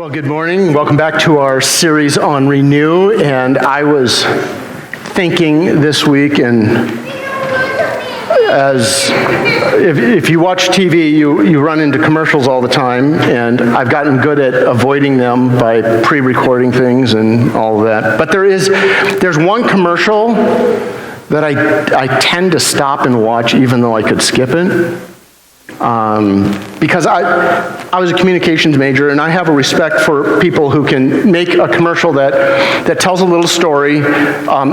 Well, good morning. Welcome back to our series on Renew. And I was thinking this week, and if you watch TV, you run into commercials all the time, and I've gotten good at avoiding them by pre-recording things and all of that. But there's one commercial that I tend to stop and watch, even though I could skip it. Because I was a communications major, and I have a respect for people who can make a commercial that tells a little story,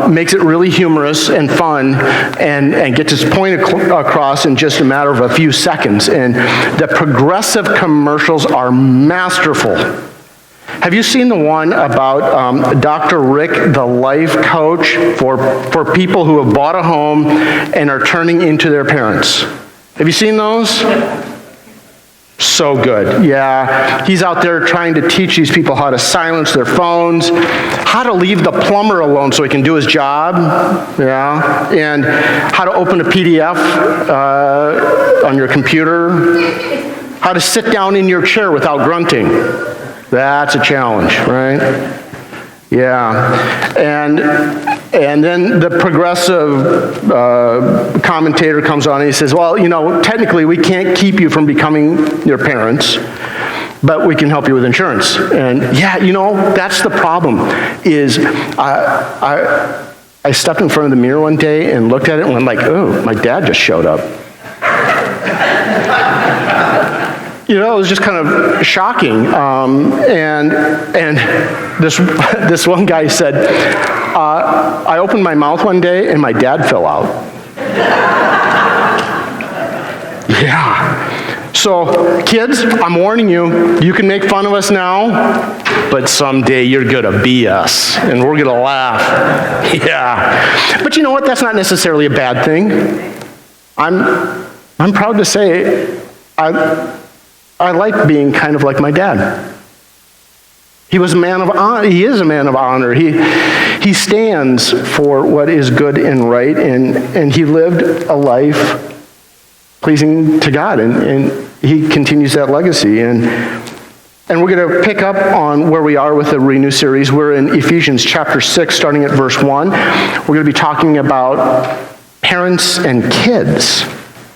makes it really humorous and fun, and gets its point across in just a matter of a few seconds. And the Progressive commercials are masterful. Have you seen the one about Dr. Rick, the life coach for people who have bought a home and are turning into their parents? Have you seen those? So good. Yeah. He's out there trying to teach these people how to silence their phones, how to leave the plumber alone so he can do his job, yeah, and how to open a PDF on your computer, how to sit down in your chair without grunting. That's a challenge, right? Yeah. And then the Progressive commentator comes on and he says, well, technically we can't keep you from becoming your parents, but we can help you with insurance. And yeah, that's the problem, is I stepped in front of the mirror one day and looked at it and went like, oh, my dad just showed up. It was just kind of shocking. And this one guy said, I opened my mouth one day and my dad fell out. Yeah. So, kids, I'm warning you, you can make fun of us now, but someday you're gonna be us, and we're gonna laugh. Yeah. But you know what? That's not necessarily a bad thing. I'm proud to say I like being kind of like my dad. He was a man of honor. He is a man of honor. He stands for what is good and right, and he lived a life pleasing to God, and he continues that legacy. And we're going to pick up on where we are with the Renew series. We're in Ephesians chapter 6, starting at verse 1. We're going to be talking about parents and kids.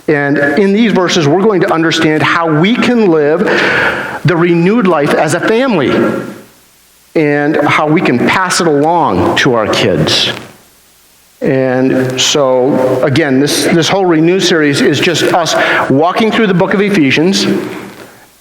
And in these verses, we're going to understand how we can live the renewed life as a family, and how we can pass it along to our kids. And so, again, this whole Renew series is just us walking through the book of Ephesians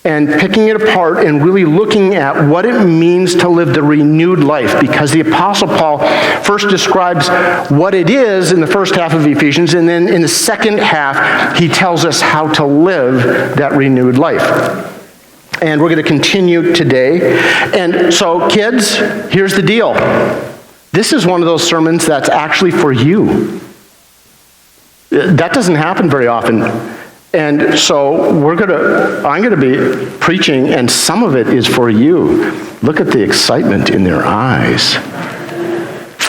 and picking it apart and really looking at what it means to live the renewed life, because the Apostle Paul first describes what it is in the first half of Ephesians, and then in the second half he tells us how to live that renewed life. And we're going to continue today. And so, kids, here's the deal. This is one of those sermons that's actually for you. That doesn't happen very often. And so I'm going to be preaching, and some of it is for you. Look at the excitement in their eyes.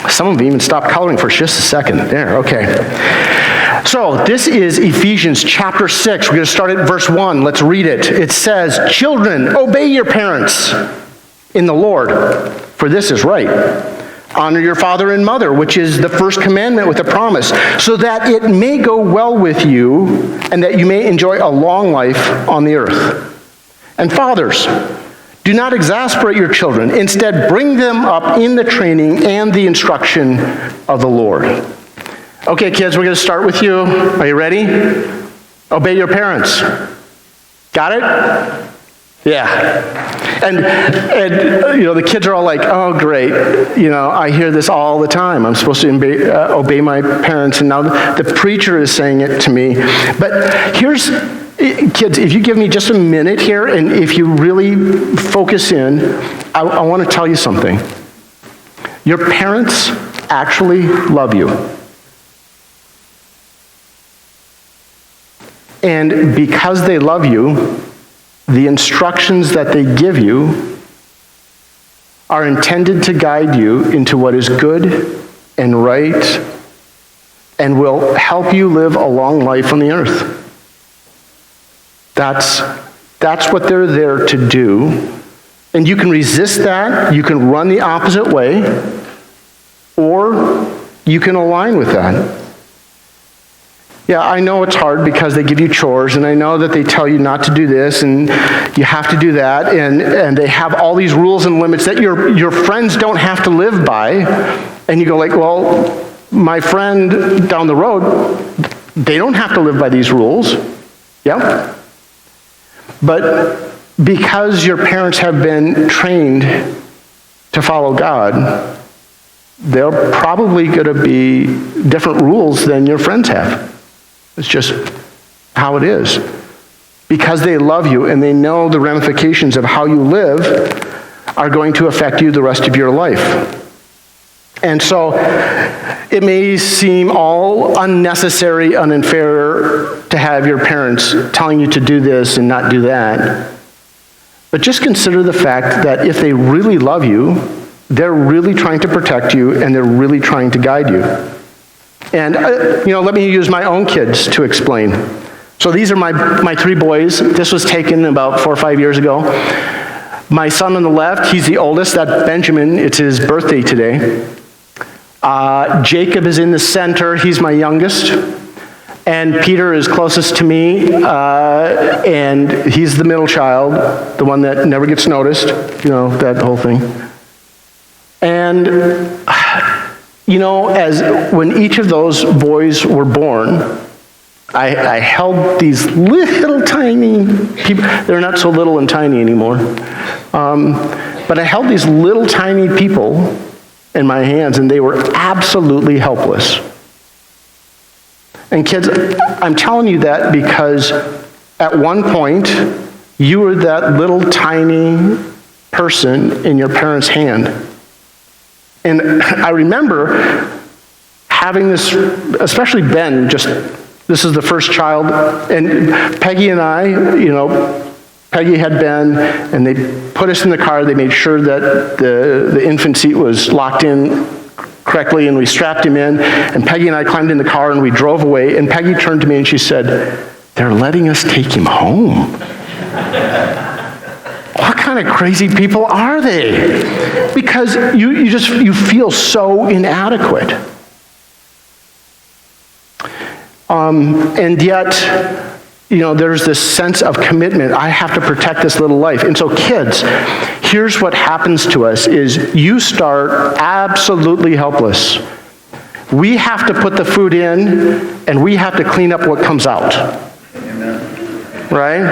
Some of them even stopped coloring for just a second. There, okay. So this is Ephesians chapter 6. We're going to start at verse 1. Let's read it. It says, "Children, obey your parents in the Lord, for this is right. Honor your father and mother, which is the first commandment with a promise, so that it may go well with you and that you may enjoy a long life on the earth. And fathers, do not exasperate your children. Instead, bring them up in the training and the instruction of the Lord." Okay, kids, we're going to start with you. Are you ready? Obey your parents. Got it? Yeah. And the kids are all like, oh, great. I hear this all the time. I'm supposed to obey my parents, and now the preacher is saying it to me. But here's, kids, if you give me just a minute here, and if you really focus in, I want to tell you something. Your parents actually love you. And because they love you, the instructions that they give you are intended to guide you into what is good and right and will help you live a long life on the earth. That's what they're there to do. And you can resist that, you can run the opposite way, or you can align with that. Yeah, I know it's hard because they give you chores, and I know that they tell you not to do this, and you have to do that, and they have all these rules and limits that your friends don't have to live by, and you go like, well, my friend down the road, they don't have to live by these rules. Yeah? But because your parents have been trained to follow God, they're probably going to be different rules than your friends have. It's just how it is. Because they love you and they know the ramifications of how you live are going to affect you the rest of your life. And so it may seem all unnecessary and unfair to have your parents telling you to do this and not do that. But just consider the fact that if they really love you, they're really trying to protect you and they're really trying to guide you. And, let me use my own kids to explain. So these are my three boys. This was taken about 4 or 5 years ago. My son on the left, he's the oldest. That's Benjamin. It's his birthday today. Jacob is in the center. He's my youngest. And Peter is closest to me, and he's the middle child, the one that never gets noticed, that whole thing. And, as when each of those boys were born, I held these little tiny people. They're not so little and tiny anymore. But I held these little tiny people in my hands, and they were absolutely helpless. And kids, I'm telling you that because at one point, you were that little tiny person in your parents' hand. And I remember having this, especially Ben, this is the first child, and Peggy and I, Peggy had Ben, and they put us in the car. They made sure that the infant seat was locked in correctly, and we strapped him in, and Peggy and I climbed in the car, and we drove away, and Peggy turned to me, and she said, "They're letting us take him home." What kind of crazy people are they? Because you feel so inadequate. And yet, there's this sense of commitment. I have to protect this little life. And so kids, here's what happens to us is you start absolutely helpless. We have to put the food in, and we have to clean up what comes out. Amen. Right?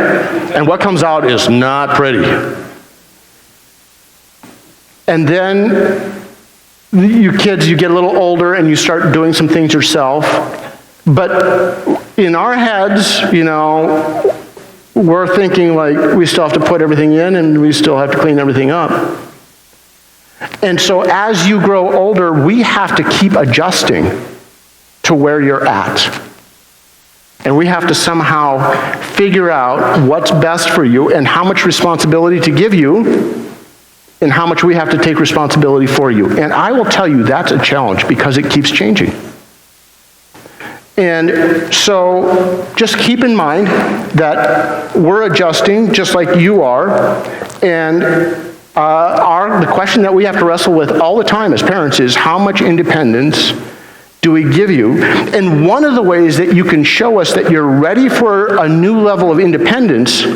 And what comes out is not pretty. And then you kids, you get a little older and you start doing some things yourself. But in our heads, we're thinking like we still have to put everything in and we still have to clean everything up. And so as you grow older, we have to keep adjusting to where you're at. And we have to somehow figure out what's best for you and how much responsibility to give you and how much we have to take responsibility for you. And I will tell you that's a challenge because it keeps changing. And so just keep in mind that we're adjusting just like you are. And the question that we have to wrestle with all the time as parents is how much independence do we give you? And one of the ways that you can show us that you're ready for a new level of independence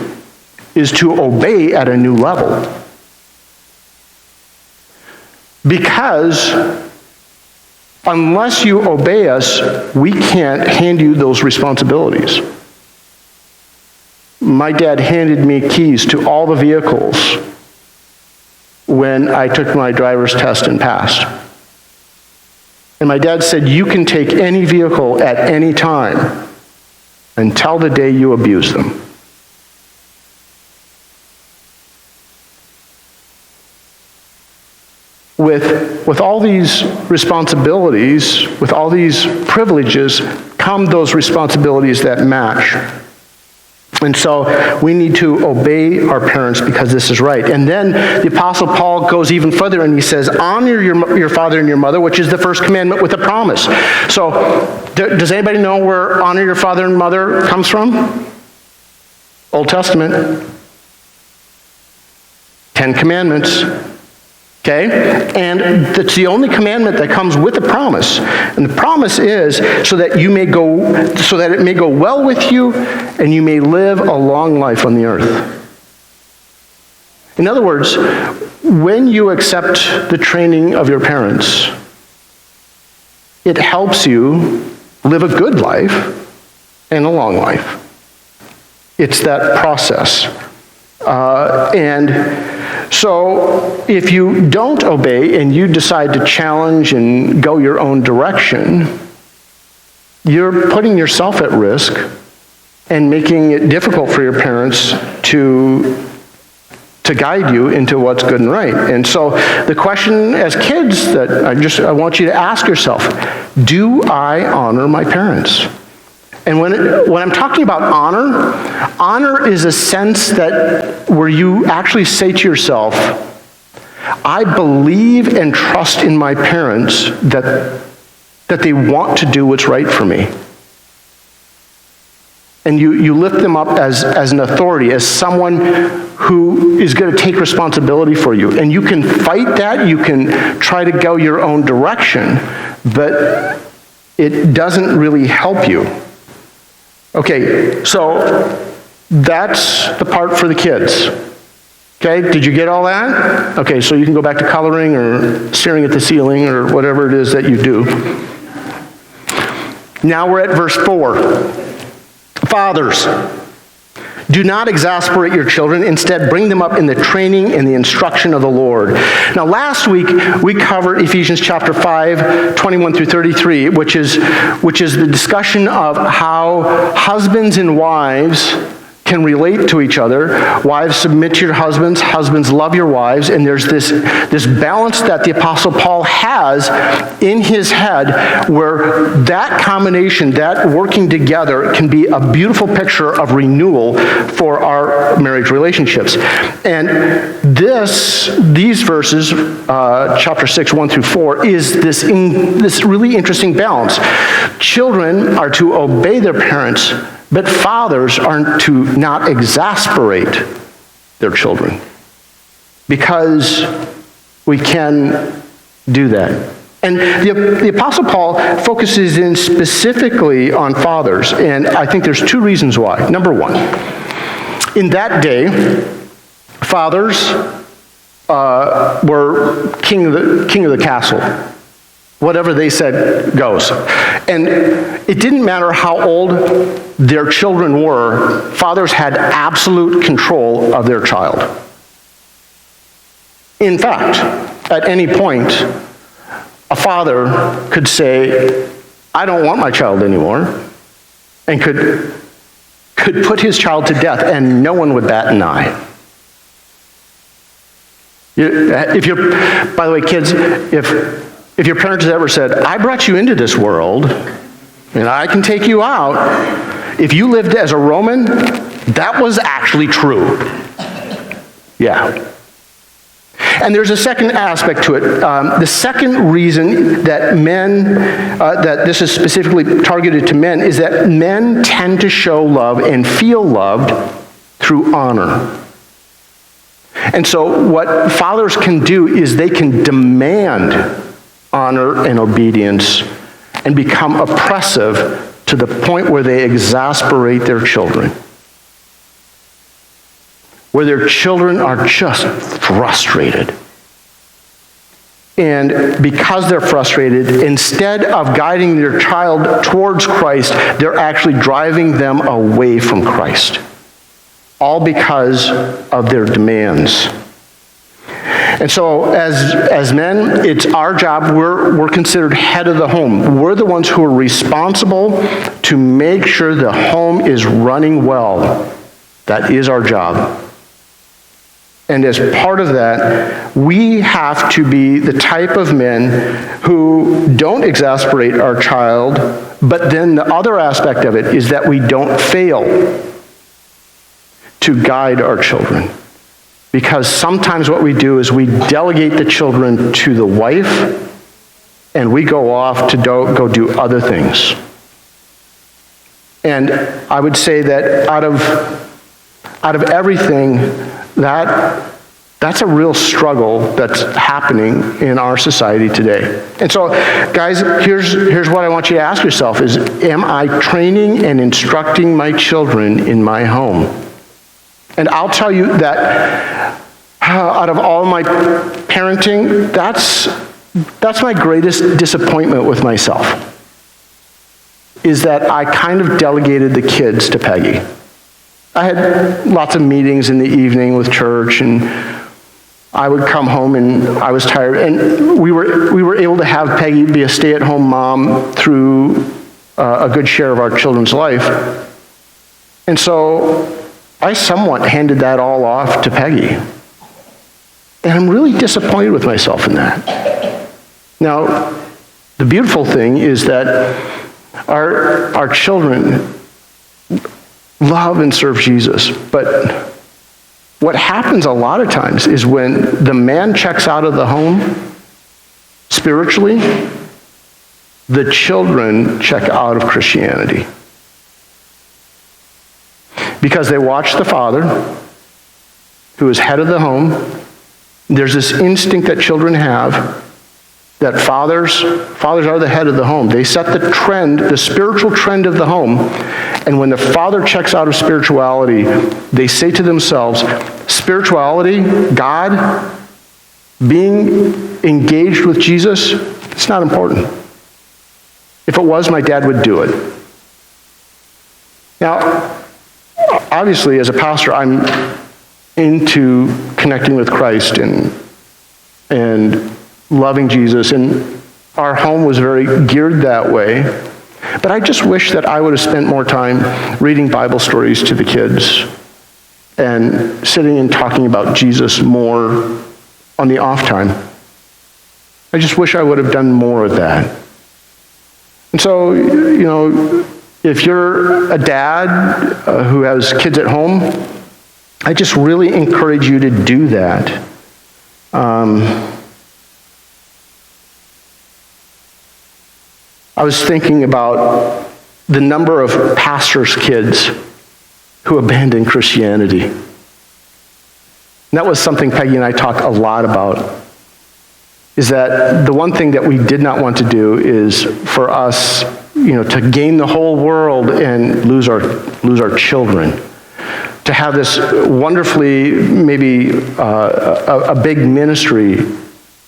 is to obey at a new level. Because unless you obey us, we can't hand you those responsibilities. My dad handed me keys to all the vehicles when I took my driver's test and passed. And my dad said, you can take any vehicle at any time until the day you abuse them. With all these responsibilities, with all these privileges, come those responsibilities that match. And so we need to obey our parents because this is right. And then the Apostle Paul goes even further and he says, honor your father and your mother, which is the first commandment with a promise. So does anybody know where honor your father and mother comes from? Old Testament. 10 Commandments. Okay? And that's the only commandment that comes with a promise. And the promise is so that it may go well with you and you may live a long life on the earth. In other words, when you accept the training of your parents, it helps you live a good life and a long life. It's that process. And so if you don't obey and you decide to challenge and go your own direction, you're putting yourself at risk and making it difficult for your parents to guide you into what's good and right. And so the question as kids that I want you to ask yourself, do I honor my parents? And when I'm talking about honor is a sense that where you actually say to yourself, I believe and trust in my parents that they want to do what's right for me. And you lift them up as an authority, as someone who is going to take responsibility for you. And you can fight that, you can try to go your own direction, but it doesn't really help you. Okay, so that's the part for the kids. Okay, did you get all that? Okay, so you can go back to coloring or staring at the ceiling or whatever it is that you do. Now we're at verse 4. Fathers, do not exasperate your children. Instead, bring them up in the training and the instruction of the Lord. Now, last week, we covered Ephesians chapter 5, 21 through 33, which is the discussion of how husbands and wives can relate to each other. Wives, submit to your husbands. Husbands, love your wives. And there's this balance that the Apostle Paul has in his head where that combination, that working together can be a beautiful picture of renewal for our marriage relationships. And these verses, chapter 6, 1 through 4, is this really interesting balance. Children are to obey their parents, but fathers are to not exasperate their children, because we can do that. And the Apostle Paul focuses in specifically on fathers, and I think there's two reasons why. Number one, in that day, fathers were king of the castle. Whatever they said goes. And it didn't matter how old their children were, fathers had absolute control of their child. In fact, at any point, a father could say, I don't want my child anymore, and could put his child to death, and no one would bat an eye. By the way, kids, if your parents ever said, I brought you into this world, and I can take you out, if you lived as a Roman, that was actually true. Yeah. And there's a second aspect to it. The second reason that that this is specifically targeted to men, is that men tend to show love and feel loved through honor. And so what fathers can do is they can demand honor and obedience and become oppressive to the point where they exasperate their children. Where their children are just frustrated. And because they're frustrated, instead of guiding their child towards Christ, they're actually driving them away from Christ. All because of their demands. And so as men, it's our job. We're considered head of the home. We're the ones who are responsible to make sure the home is running well. That is our job. And as part of that, we have to be the type of men who don't exasperate our child, but then the other aspect of it is that we don't fail to guide our children. Because sometimes what we do is we delegate the children to the wife, and we go off to go do other things. And I would say that out of everything, that That's a real struggle that's happening in our society today. And so, guys, here's what I want you to ask yourself is, am I training and instructing my children in my home? And I'll tell you that out of all my parenting, that's my greatest disappointment with myself, is that I kind of delegated the kids to Peggy. I had lots of meetings in the evening with church, and I would come home and I was tired, and we were able to have Peggy be a stay-at-home mom through a good share of our children's life. And so I somewhat handed that all off to Peggy. And I'm really disappointed with myself in that. Now, the beautiful thing is that our children love and serve Jesus, but what happens a lot of times is when the man checks out of the home spiritually, the children check out of Christianity. Because they watch the father, who is head of the home. There's this instinct that children have that fathers are the head of the home. They set the trend, the spiritual trend of the home. And when the father checks out of spirituality, they say to themselves, spirituality, God, being engaged with Jesus, it's not important. If it was, my dad would do it. Now, obviously, as a pastor, I'm into connecting with Christ and loving Jesus, and our home was very geared that way. But I just wish that I would have spent more time reading Bible stories to the kids and sitting and talking about Jesus more on the off time. I just wish I would have done more of that. And so, if you're a dad who has kids at home, I just really encourage you to do that. I was thinking about the number of pastors' kids who abandoned Christianity. And that was something Peggy and I talk a lot about, is that the one thing that we did not want to do is for us, to gain the whole world and lose our children. To have this wonderfully, maybe a big ministry,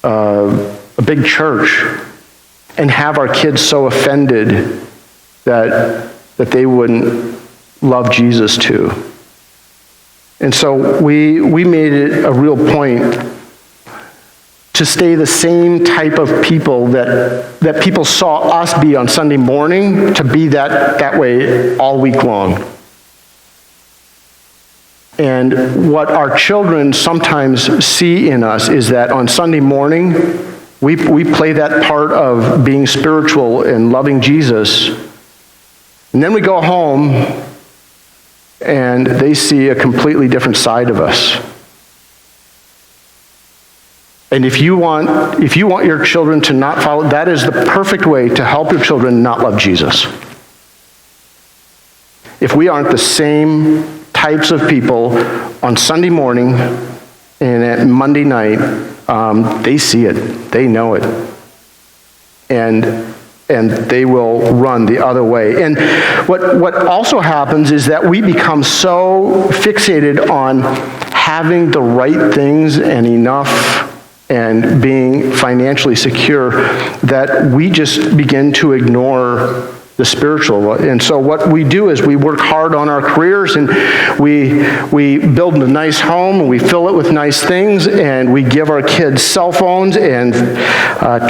a big church, and have our kids so offended that they wouldn't love Jesus too. And so we made it a real point to stay the same type of people that people saw us be on Sunday morning, to be that way all week long. And what our children sometimes see in us is that on Sunday morning, we play that part of being spiritual and loving Jesus. And then we go home and they see a completely different side of us. And if you want your children to not follow, that is the perfect way to help your children not love Jesus. If we aren't the same types of people on Sunday morning and at Monday night, they see it, they know it, and they will run the other way. And what also happens is that we become so fixated on having the right things and enough and being financially secure that we just begin to ignore the spiritual. And so what we do is we work hard on our careers, and we build a nice home, and we fill it with nice things, and we give our kids cell phones and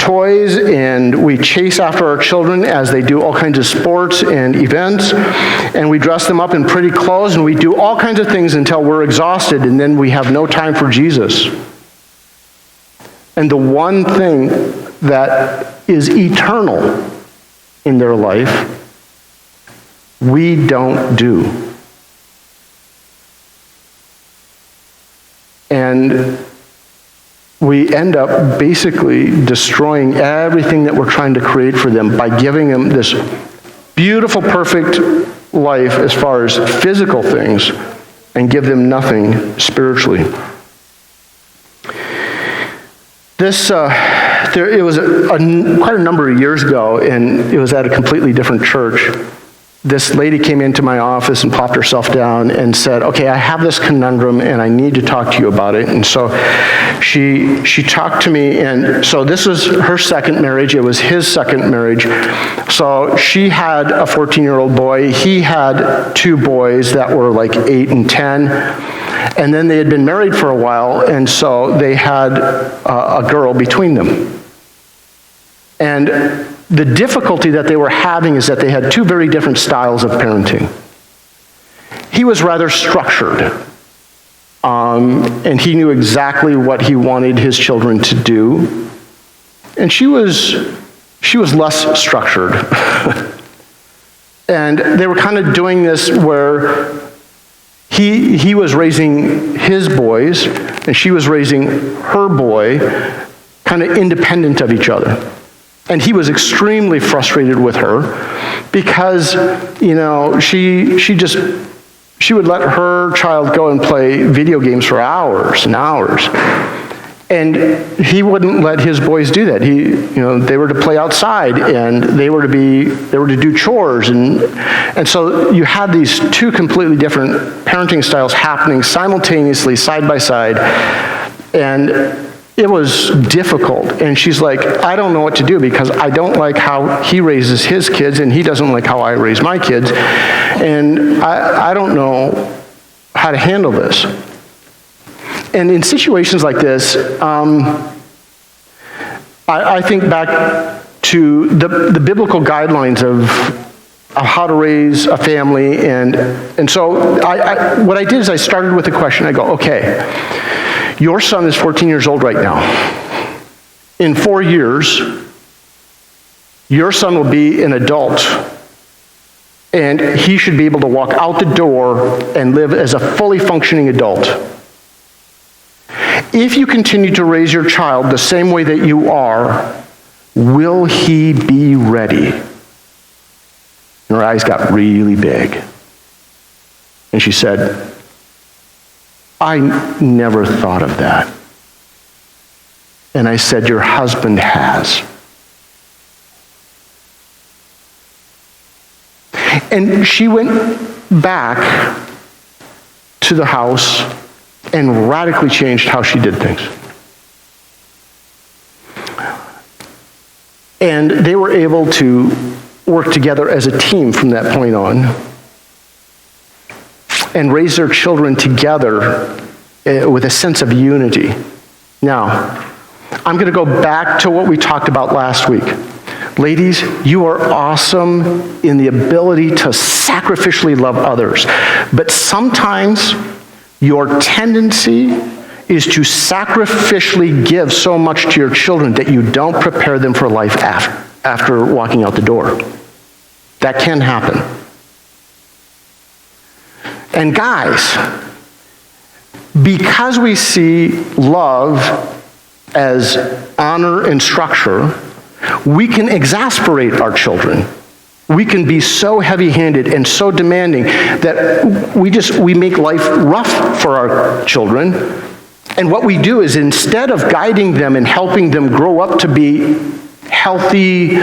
toys, and we chase after our children as they do all kinds of sports and events, and we dress them up in pretty clothes, and we do all kinds of things until we're exhausted, and then we have no time for Jesus. And the one thing that is eternal in their life, we don't do. And we end up basically destroying everything that we're trying to create for them by giving them this beautiful, perfect life as far as physical things, and give them nothing spiritually. It was quite a number of years ago, and it was at a completely different church. This lady came into my office and plopped herself down and said, okay, I have this conundrum and I need to talk to you about it. And so she talked to me, and so this was her second marriage. It was his second marriage. So she had a 14-year-old boy. He had two boys that were like 8 and 10. And then they had been married for a while, and so they had a girl between them. And the difficulty that they were having is that they had two very different styles of parenting. He was rather structured, and he knew exactly what he wanted his children to do. And she was less structured. And they were kind of doing this where he was raising his boys, and she was raising her boy, kind of independent of each other. And he was extremely frustrated with her because, she would let her child go and play video games for hours and hours. And he wouldn't let his boys do that. They were to play outside, and they were to do chores, and so you had these two completely different parenting styles happening simultaneously, side by side, and it was difficult. And she's like, I don't know what to do because I don't like how he raises his kids, and he doesn't like how I raise my kids, and I don't know how to handle this. And in situations like this, I think back to the biblical guidelines of how to raise a family, and so what I did is I started with a question. I go, okay, your son is 14 years old right now. In 4 years, your son will be an adult, and he should be able to walk out the door and live as a fully functioning adult. If you continue to raise your child the same way that you are, will he be ready? And her eyes got really big. And she said, I never thought of that. And I said, your husband has. And she went back to the house and radically changed how she did things. And they were able to work together as a team from that point on and raise their children together with a sense of unity. Now, I'm going to go back to what we talked about last week. Ladies, you are awesome in the ability to sacrificially love others, but sometimes your tendency is to sacrificially give so much to your children that you don't prepare them for life after walking out the door. That can happen. And guys, because we see love as honor and structure, we can exasperate our children. We can be so heavy-handed and so demanding that we make life rough for our children. And what we do is, instead of guiding them and helping them grow up to be healthy,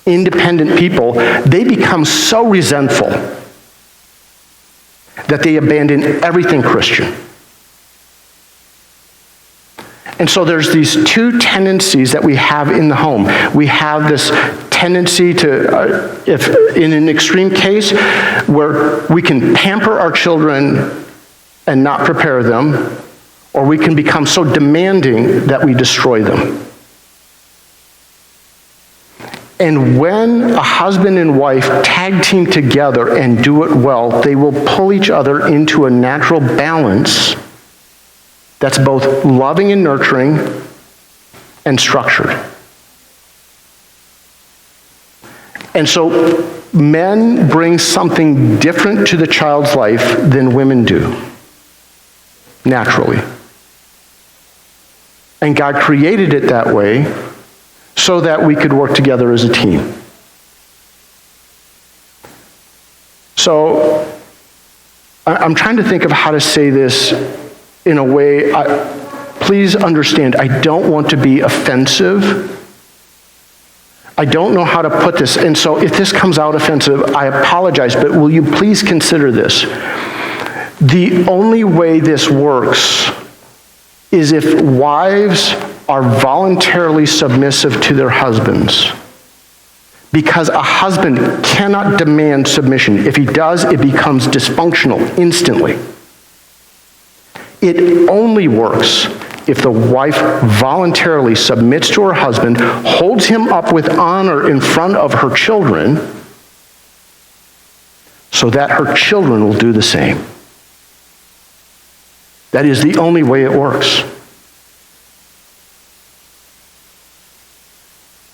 independent people, they become so resentful that they abandon everything Christian. And so there's these two tendencies that we have in the home. We have this tendency to, if in an extreme case, where we can pamper our children and not prepare them, or we can become so demanding that we destroy them. And when a husband and wife tag team together and do it well, they will pull each other into a natural balance that's both loving and nurturing and structured. And so men bring something different to the child's life than women do, naturally. And God created it that way so that we could work together as a team. So I'm trying to think of how to say this in a way please understand, I don't want to be offensive. I don't know how to put this, and so if this comes out offensive, I apologize, but will you please consider this? The only way this works is if wives are voluntarily submissive to their husbands. Because a husband cannot demand submission. If he does, it becomes dysfunctional instantly. It only works if the wife voluntarily submits to her husband, holds him up with honor in front of her children, so that her children will do the same. That is the only way it works.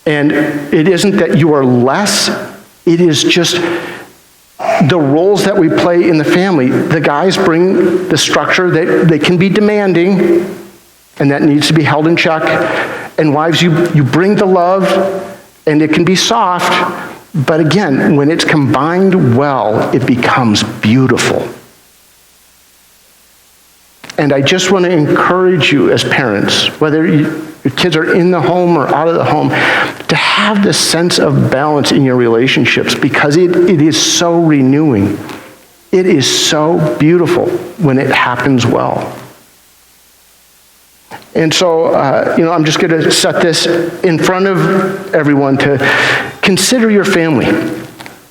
And it isn't that you are less, it is just the roles that we play in the family. The guys bring the structure, they can be demanding, and that needs to be held in check. And wives, you bring the love, and it can be soft, but again, when it's combined well, it becomes beautiful. And I just want to encourage you as parents, whether your kids are in the home or out of the home, to have this sense of balance in your relationships, because it is so renewing. It is so beautiful when it happens well. And so, I'm just going to set this in front of everyone to consider your family.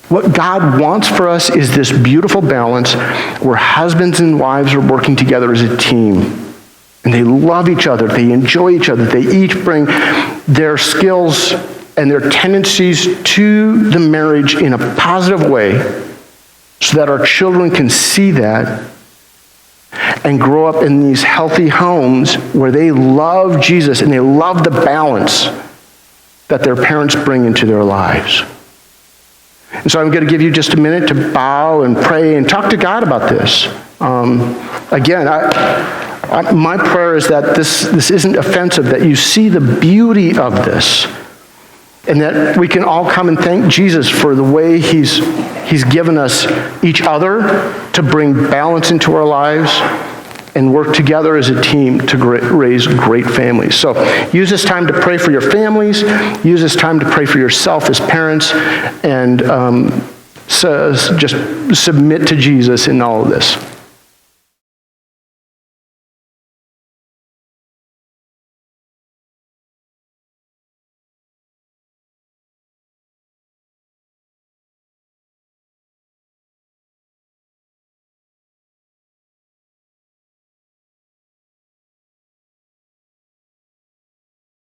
What God wants for us is this beautiful balance where husbands and wives are working together as a team. And they love each other. They enjoy each other. They each bring their skills and their tendencies to the marriage in a positive way so that our children can see that and grow up in these healthy homes where they love Jesus and they love the balance that their parents bring into their lives. And so I'm going to give you just a minute to bow and pray and talk to God about this. Again, my prayer is that this isn't offensive, that you see the beauty of this, and that we can all come and thank Jesus for the way he's given us each other to bring balance into our lives and work together as a team to raise great families. So use this time to pray for your families. Use this time to pray for yourself as parents, and just submit to Jesus in all of this.